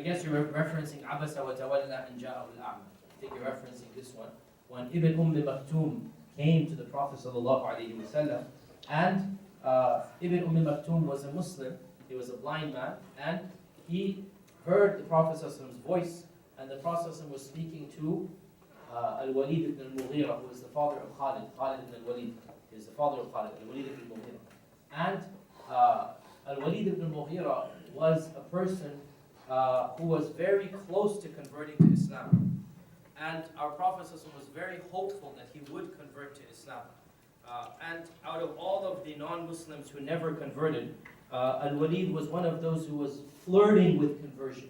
guess you're referencing Abasa wa Tawalla and Ja'ahu al-A'ma. I think you're referencing this one. When Ibn Maktoum came to the Prophet ﷺ, and Ibn Maktoum was a Muslim, he was a blind man, and he heard the Prophet ﷺ's voice, and the Prophet ﷺ was speaking to Al-Walid ibn al-Mughira, who is the father of Khalid ibn al-Walid. He is the father of Khalid, Al-Walid ibn al-Mughira. And Al-Walid ibn al-Mughira was a person who was very close to converting to Islam. And our Prophet ﷺ was very hopeful that he would convert to Islam. And out of all of the non-Muslims who never converted, Al-Walid was one of those who was flirting with conversion.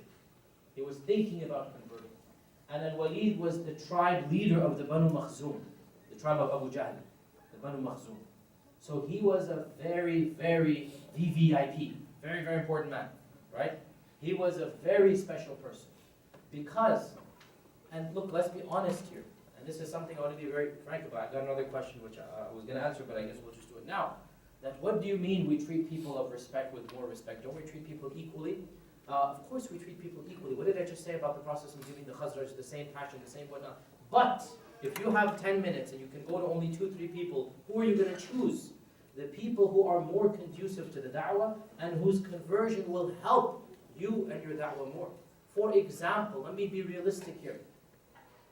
He was thinking about converting. And Al-Walid was the tribe leader of the Banu Makhzum, the tribe of Abu Jahl, the Banu Makhzum. So he was a very, very VVIP, very, very important man, right? He was a very special person. Because, and look, let's be honest here, and this is something I want to be very frank about. I got another question which I was going to answer, but I guess we'll just do it now. That what do you mean we treat people of respect with more respect? Don't we treat people equally? Of course we treat people equally. What did I just say about the process of giving the Khazraj the same passion, the same whatnot? But if you have 10 minutes and you can go to only 2-3 people, who are you going to choose? The people who are more conducive to the da'wah and whose conversion will help you and your da'wah more. For example, let me be realistic here.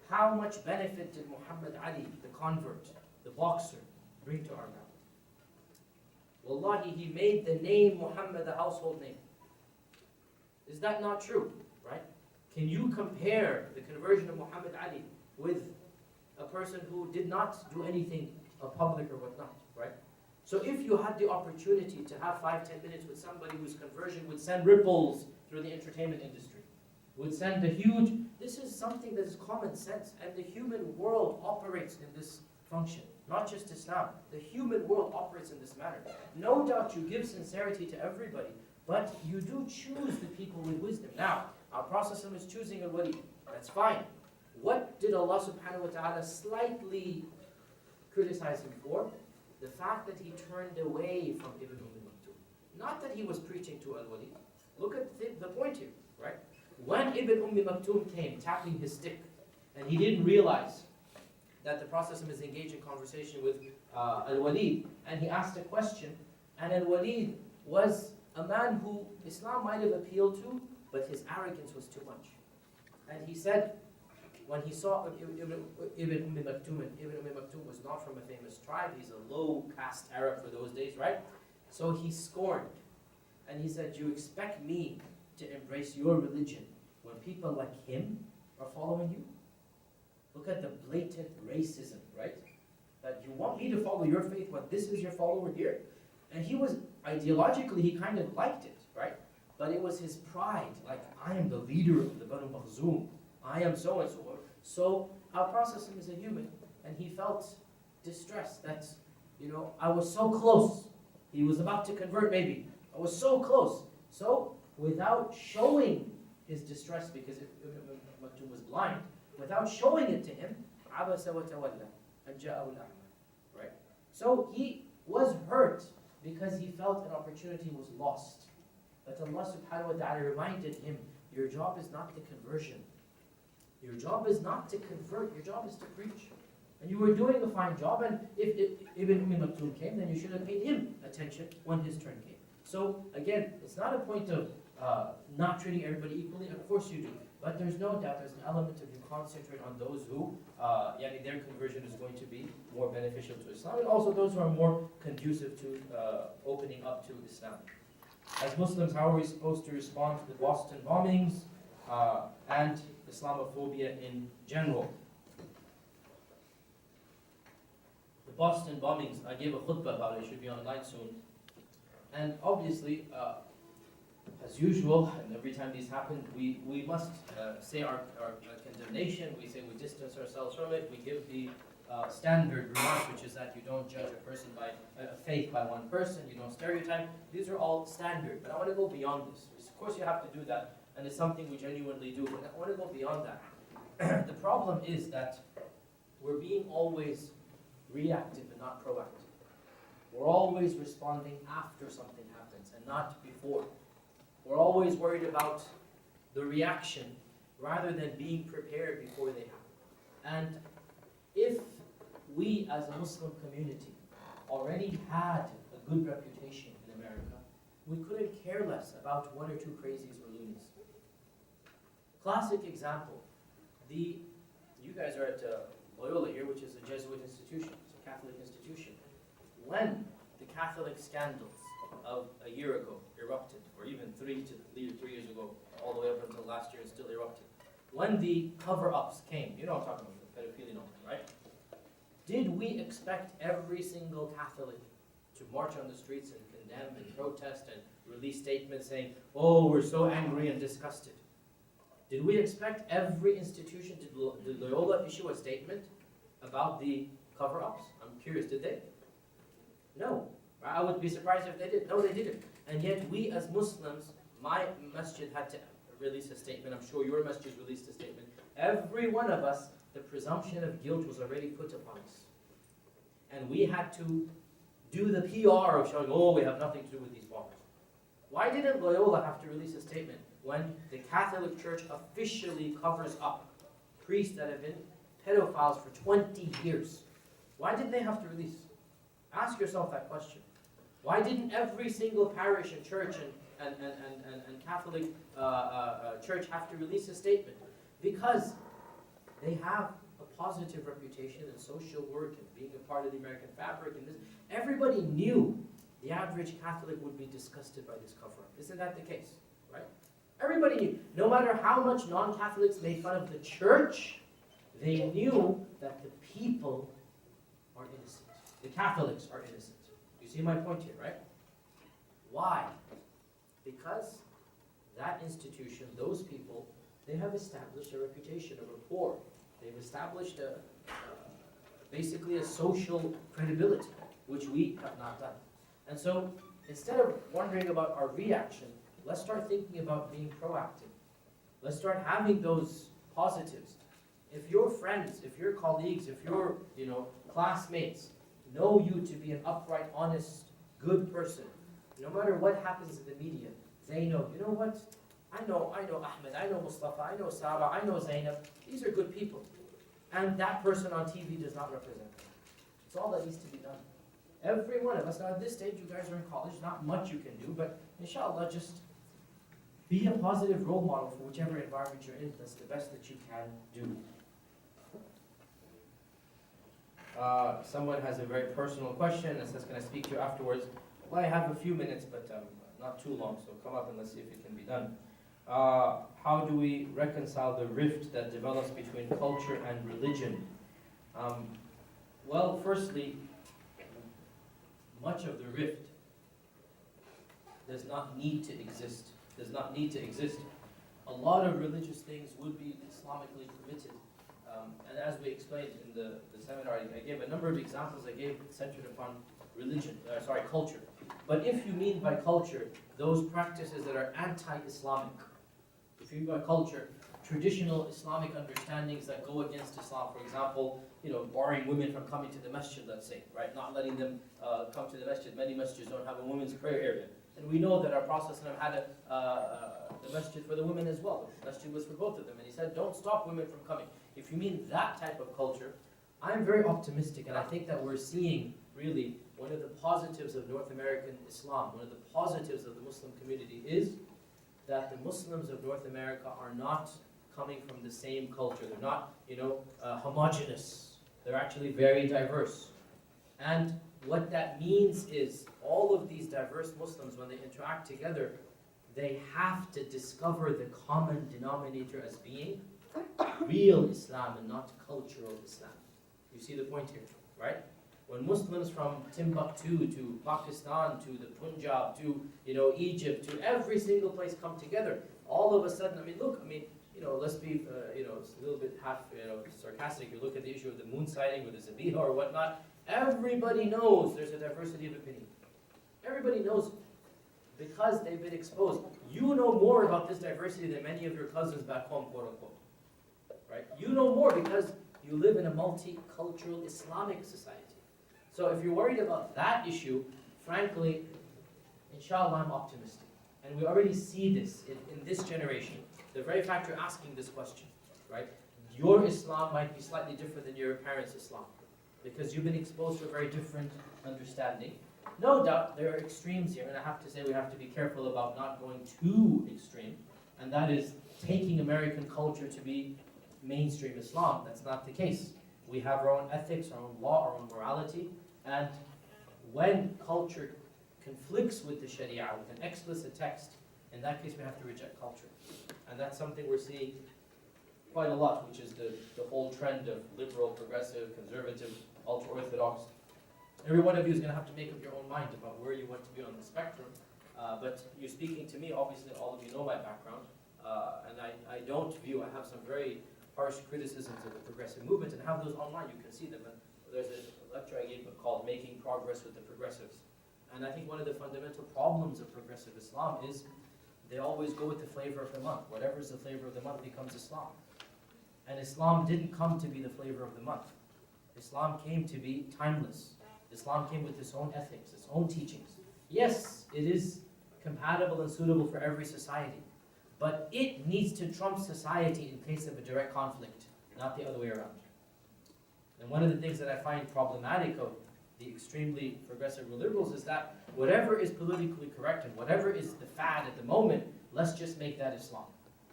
How much benefit did Muhammad Ali, the convert, the boxer, bring to our da'wah? Wallahi, he made the name Muhammad a household name. Is that not true, right? Can you compare the conversion of Muhammad Ali with a person who did not do anything public or whatnot, right? So if you had the opportunity to have 5-10 minutes with somebody whose conversion would send ripples through the entertainment industry, would send a huge, this is something that is common sense, and the human world operates in this function, not just Islam. The human world operates in this manner. No doubt you give sincerity to everybody, but you do choose the people with wisdom. Now, our Prophet is choosing a wali. That's fine. What did Allah subhanahu wa ta'ala slightly criticize him for? The fact that he turned away from Ibn Maktoum. Not that he was preaching to al-wali. Look at the point here, right? When Ibn Maktoum came, tapping his stick, and he didn't realize that the Prophet is engaged in conversation with Al-Walid, and he asked a question, and Al-Walid was a man who Islam might have appealed to, but his arrogance was too much. And he said, when he saw Ibn Maktoum, and Ibn Maktoum was not from a famous tribe, he's a low caste Arab for those days, right? So he scorned, and he said, you expect me to embrace your religion when people like him are following you? Look at the blatant racism, right? That you want me to follow your faith when this is your follower here? And he was, ideologically, he kind of liked it, right? But it was his pride, like, I am the leader of the Banu Makhzum. I am so and so. So our Prophet is a human, and he felt distressed that, I was so close. He was about to convert maybe. I was so close. So without showing his distress, because Ibn Maktoum was blind, without showing it to him, Abasa wa Tawalla and Ja'ahu al-A'ma, right? So he was hurt because he felt an opportunity was lost. But Allah subhanahu wa ta'ala reminded him, your job is not the conversion. Your job is not to convert, your job is to preach. And you were doing a fine job, and if Ibn Maktoum came, then you should have paid him attention when his turn came. So again, it's not a point of not treating everybody equally, of course you do. But there's no doubt there's an element of you concentrate on those who, their conversion is going to be more beneficial to Islam, and also those who are more conducive to opening up to Islam. As Muslims, how are we supposed to respond to the Boston bombings and Islamophobia in general? The Boston bombings, I gave a khutbah about it, it should be online soon. And obviously, as usual, and every time these happen, we must say our condemnation, we say we distance ourselves from it, we give the standard remark, which is that you don't judge a person by faith by one person, you don't stereotype. These are all standard, but I want to go beyond this. Of course you have to do that, and it's something we genuinely do, but I want to go beyond that. The problem is that we're being always reactive and not proactive. We're always responding after something happens and not before. We're always worried about the reaction, rather than being prepared before they happen. And if we as a Muslim community already had a good reputation in America, we couldn't care less about one or two crazies or loonies. Classic example, you guys are at Loyola here, which is a Jesuit institution, it's a Catholic institution. When the Catholic scandals of a year ago erupted, or even 3 years ago, all the way up until last year and still erupted, when the cover-ups came, you know what I'm talking about, the pedophilia, right? Did we expect every single Catholic to march on the streets and condemn and protest and release statements saying, oh, we're so angry and disgusted? Did we expect every institution, did Loyola issue a statement about the cover-ups? I'm curious, did they? No. I would be surprised if they did. No, they didn't. And yet we as Muslims, my masjid had to release a statement. I'm sure your masjid released a statement. Every one of us, the presumption of guilt was already put upon us. And we had to do the PR of showing, oh, we have nothing to do with these bombers. Why didn't Loyola have to release a statement when the Catholic Church officially covers up priests that have been pedophiles for 20 years? Why did they have to release? Ask yourself that question. Why didn't every single parish and church and Catholic church have to release a statement? Because they have a positive reputation in social work and being a part of the American fabric and this. Everybody knew the average Catholic would be disgusted by this cover-up. Isn't that the case? Right? Everybody knew. No matter how much non-Catholics made fun of the church, they knew that the people are innocent. The Catholics are innocent. You see my point here, right? Why? Because that institution, those people, they have established a reputation, a rapport. They've established basically a social credibility, which we have not done. And so, instead of wondering about our reaction, let's start thinking about being proactive. Let's start having those positives. If your friends, if your colleagues, if your classmates know you to be an upright, honest, good person, no matter what happens in the media, they know, you know what? I know Ahmed, I know Mustafa, I know Sarah, I know Zainab. These are good people. And that person on TV does not represent them. It's all that needs to be done. Every one of us, now at this stage, you guys are in college, not much you can do, but inshallah, just be a positive role model for whichever environment you're in. That's the best that you can do. Someone has a very personal question and says, can I speak to you afterwards? Well, I have a few minutes, but not too long, so come up and let's see if it can be done. How do we reconcile the rift that develops between culture and religion? Well, firstly, much of the rift does not need to exist. A lot of religious things would be Islamically permitted. And as we explained in the seminar, I gave a number of examples I gave centered upon culture. But if you mean by culture those practices that are anti-Islamic, if you mean by culture traditional Islamic understandings that go against Islam, for example, barring women from coming to the masjid, let's say, right? Not letting them come to the masjid. Many masjids don't have a women's prayer area. And we know that our Prophet had the masjid for the women as well. The masjid was for both of them. And he said, don't stop women from coming. If you mean that type of culture, I'm very optimistic. And I think that we're seeing, really, one of the positives of North American Islam, one of the positives of the Muslim community is that the Muslims of North America are not coming from the same culture. They're not, homogenous. They're actually very diverse. And what that means is all of these diverse Muslims, when they interact together, they have to discover the common denominator as being real Islam and not cultural Islam. You see the point here, right? When Muslims from Timbuktu to Pakistan to the Punjab to Egypt to every single place come together, all of a sudden, let's be a little bit half sarcastic. You look at the issue of the moon sighting with the Zabiha or whatnot. Everybody knows there's a diversity of opinion. Everybody knows it because they've been exposed. You know more about this diversity than many of your cousins back home, quote unquote. Right? You know more because you live in a multicultural Islamic society. So if you're worried about that issue, frankly, inshallah, I'm optimistic. And we already see this in this generation. the very fact you're asking this question, right? Your Islam might be slightly different than your parents' Islam, because you've been exposed to a very different understanding. No doubt there are extremes here, and I have to say we have to be careful about not going too extreme, and that is taking American culture to be mainstream Islam. That's not the case. We have our own ethics, our own law, our own morality, and when culture conflicts with the Sharia, with an explicit text, in that case we have to reject culture. And that's something we're seeing quite a lot, which is the whole trend of liberal, progressive, conservative, ultra-orthodox. Every one of you is going to have to make up your own mind about where you want to be on the spectrum. But you're speaking to me, obviously all of you know my background, and I don't view, I have some very harsh criticisms of the progressive movement, and have those online, you can see them. And there's a lecture I gave called Making Progress with the Progressives. And I think one of the fundamental problems of progressive Islam is they always go with the flavor of the month. Whatever is the flavor of the month becomes Islam. And Islam didn't come to be the flavor of the month. Islam came to be timeless. Islam came with its own ethics, its own teachings. Yes, it is compatible and suitable for every society, but it needs to trump society in case of a direct conflict, not the other way around. And one of the things that I find problematic of the extremely progressive liberals is that whatever is politically correct and whatever is the fad at the moment, let's just make that Islam.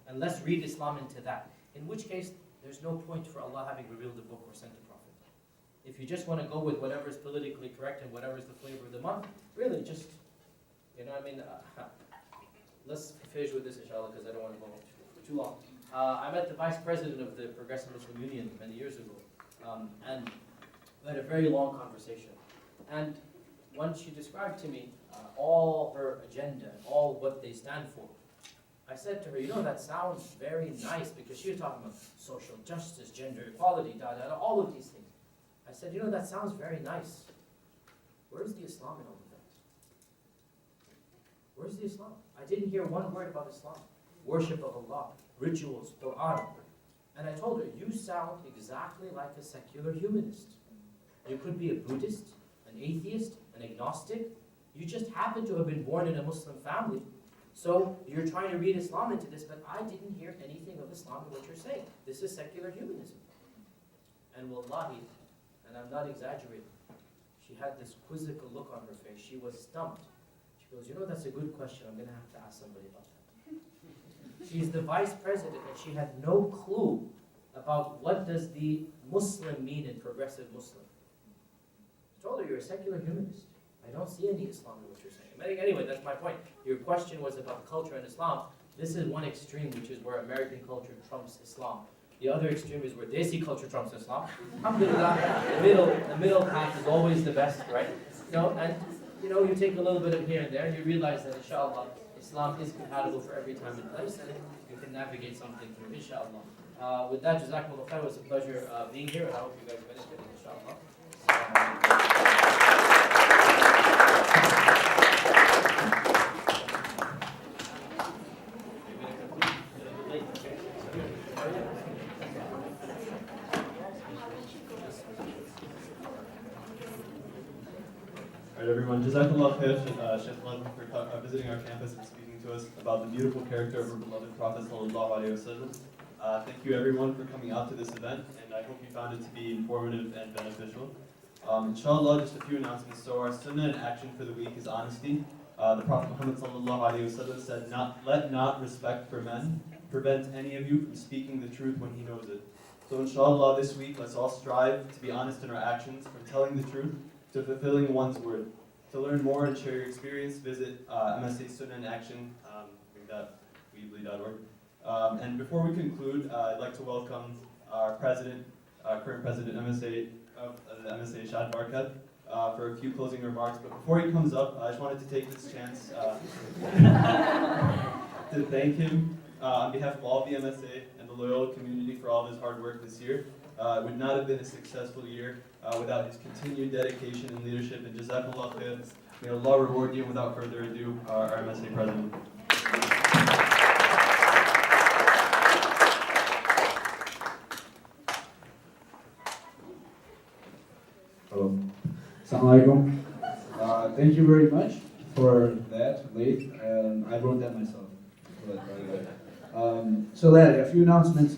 And let's read Islam into that. In which case, there's no point for Allah having revealed the book or sent a prophet. If you just want to go with whatever is politically correct and whatever is the flavor of the month, really just, you know what I mean? Let's finish with this, inshallah, because I don't want to go for too long. I met the vice president of the Progressive Muslim Union many years ago, and we had a very long conversation. And once she described to me all her agenda, all what they stand for, I said to her, you know, that sounds very nice, because she was talking about social justice, gender equality, all of these things. I said, you know, that sounds very nice. Where's the Islam in all of that? Where's the Islam? I didn't hear one word about Islam. Worship of Allah, rituals, Quran. And I told her, you sound exactly like a secular humanist. You could be a Buddhist, an atheist, an agnostic. You just happen to have been born in a Muslim family. So you're trying to read Islam into this, but I didn't hear anything of Islam in what you're saying. This is secular humanism. And wallahi, and I'm not exaggerating, she had this quizzical look on her face. She was stumped. She goes, you know, that's a good question. I'm going to have to ask somebody about that. She's the vice president, and she had no clue about what does the Muslim mean in progressive Muslim. I told her, you're a secular humanist. I don't see any Islam in what you're saying. Anyway, that's my point. Your question was about culture and Islam. This is one extreme, which is where American culture trumps Islam. The other extreme is where Desi culture trumps Islam. Alhamdulillah, the middle path is always the best, right? And you take a little bit of here and there, and you realize that, inshallah, Islam is compatible for every time and place, and you can navigate something through, inshallah. With that, Jazakumullah khair, it was a pleasure being here, and I hope you guys benefited, inshallah. Everyone, Jazakallah khair, Shaykh for visiting our campus and speaking to us about the beautiful character of our beloved Prophet sallallahu alaihi wasallam. Thank you everyone for coming out to this event, and I hope you found it to be informative and beneficial. Inshallah, just a few announcements. So our sunnah in action for the week is honesty. The Prophet Muhammad sallallahu alaihi wasallam said, let not respect for men prevent any of you from speaking the truth when he knows it. So inshallah, this week, let's all strive to be honest in our actions, from telling the truth to fulfilling one's word. To learn more and share your experience, visit MSA Sunnah in Action, weebly.org. And before we conclude, I'd like to welcome our president, current president MSA of the MSA, Shad Barkat, for a few closing remarks. But before he comes up, I just wanted to take this chance to thank him on behalf of all the MSA and the loyal community for all of his hard work this year. It would not have been a successful year without his continued dedication and leadership. And Jazakallah khair. May Allah reward you. Without further ado, our MSA president. Hello. Assalamu alaikum. Thank you very much for that, late. I wrote that myself. So Larry, a few announcements.